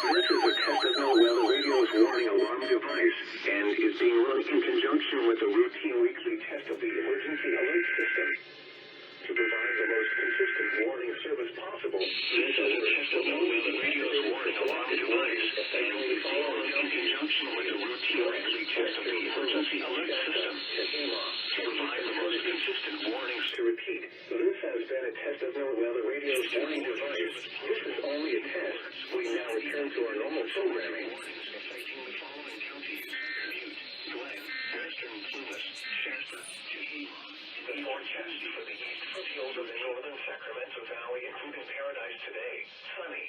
This is a test of NOAA radio's warning alarm device and is being run in conjunction with the routine weekly test of the emergency alert system. To provide the most consistent warning service possible, this is a test of NOAA radio's warning alarm device and is being run in conjunction with the routine weekly test of the emergency alert system. To provide the most consistent warnings. To repeat, this has been a test of NOAA radio's warning device. This is only a test. We now return to our normal programming. Affecting the following counties: Butte, Glen, Western Plumas, Shasta, Tehama. The forecast for the east foothills of the northern Sacramento Valley, including Paradise today: sunny.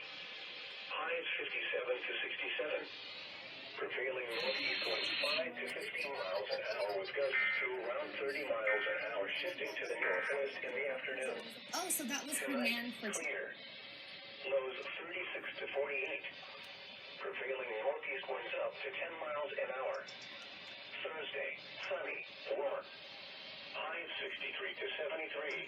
Highs 57 to 67. Prevailing northeast winds 5 to 15 miles an hour with gusts to around 30 miles an hour, shifting to the northwest in the afternoon. Oh, so that was command for... Clear. Lows 36 to 48. Prevailing northeast winds up to 10 miles an hour. Thursday, sunny, warm. Highs 63 to 73.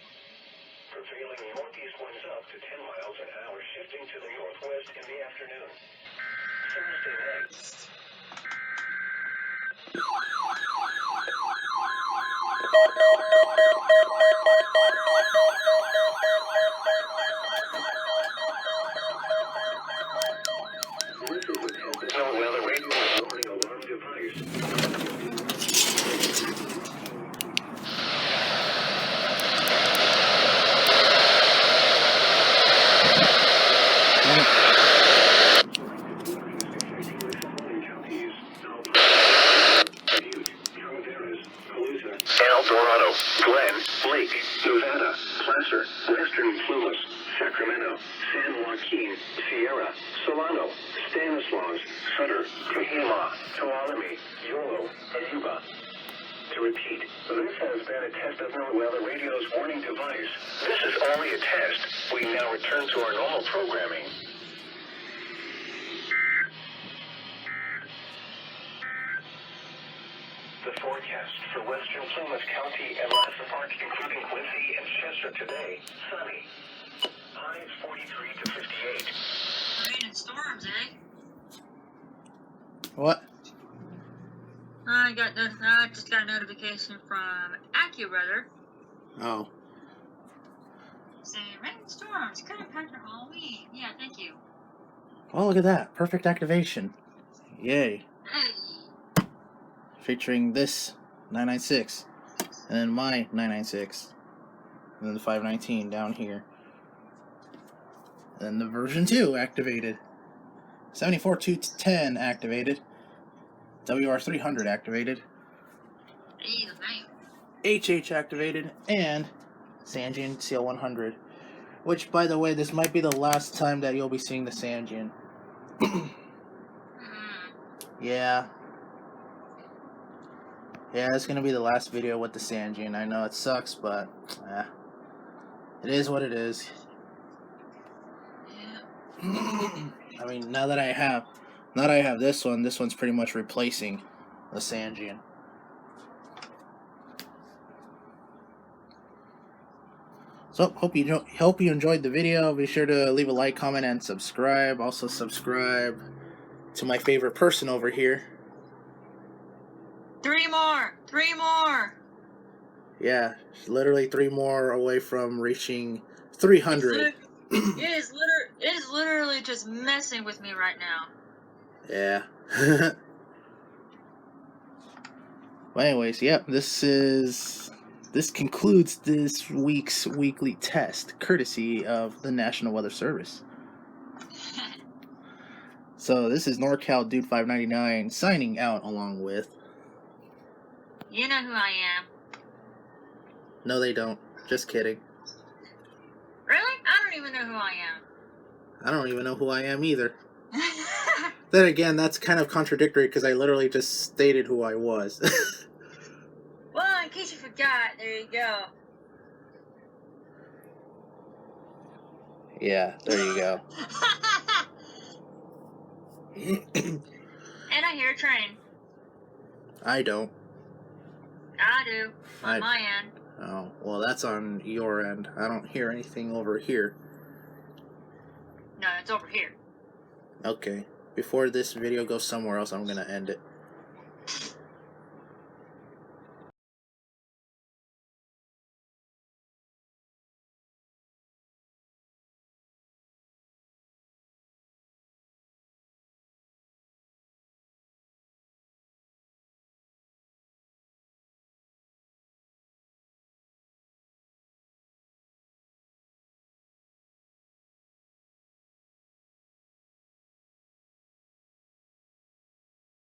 Prevailing northeast winds up to 10 miles an hour, shifting to the northwest in the afternoon. Thursday night. NOAA radio warning alarm device. El Dorado, Glen, Lake, Nevada, Placer, Western Plumas, Sacramento, San Joaquin, Sierra, Solano, Stanislaus, Sutter, Tehama, Tuolumne, Yolo, and Yuba. To repeat, this has been a test of NOAA radio's warning device. This is only a test. We now return to our normal programming. The forecast for Western Plumas County and Lassen Park, including Quincy and Chester today: sunny. Highs 43 to 58. Rain and storms, eh? What? I just got a notification from AccuWeather Oh. saying rain and storms could impact your Halloween. Yeah, thank you. Oh, look at that. Perfect activation. Yay. Hey. Featuring this 996. And then my 996. And then the 519 down here. And then the version 2 activated. 74210 activated. WR300 activated. Hey, the name. HH activated. And Sanjin CL100. Which, by the way, this might be the last time that you'll be seeing the Sanjin. Yeah. Yeah, it's gonna be the last video with the Sanjin. I know it sucks, but it is what it is. Yeah. I mean, now that I have this one's pretty much replacing the Sanjin. So, hope you enjoyed the video. Be sure to leave a like, comment, and subscribe. Also, subscribe to my favorite person over here. 3 more! 3 more! Yeah, literally 3 more away from reaching 300. It is literally just messing with me right now. Yeah. Well, anyways, yep, this concludes this week's weekly test, courtesy of the National Weather Service. So this is NorCalDude 599 signing out along with... You know who I am. No, they don't. Just kidding. Really? I don't even know who I am. I don't even know who I am either. Then again, that's kind of contradictory because I literally just stated who I was. Well, in case you forgot, there you go. Yeah, there you go. And I hear a train. I don't. I do. On my end. Oh, well, that's on your end. I don't hear anything over here. No, it's over here. Okay. Before this video goes somewhere else, I'm gonna end it.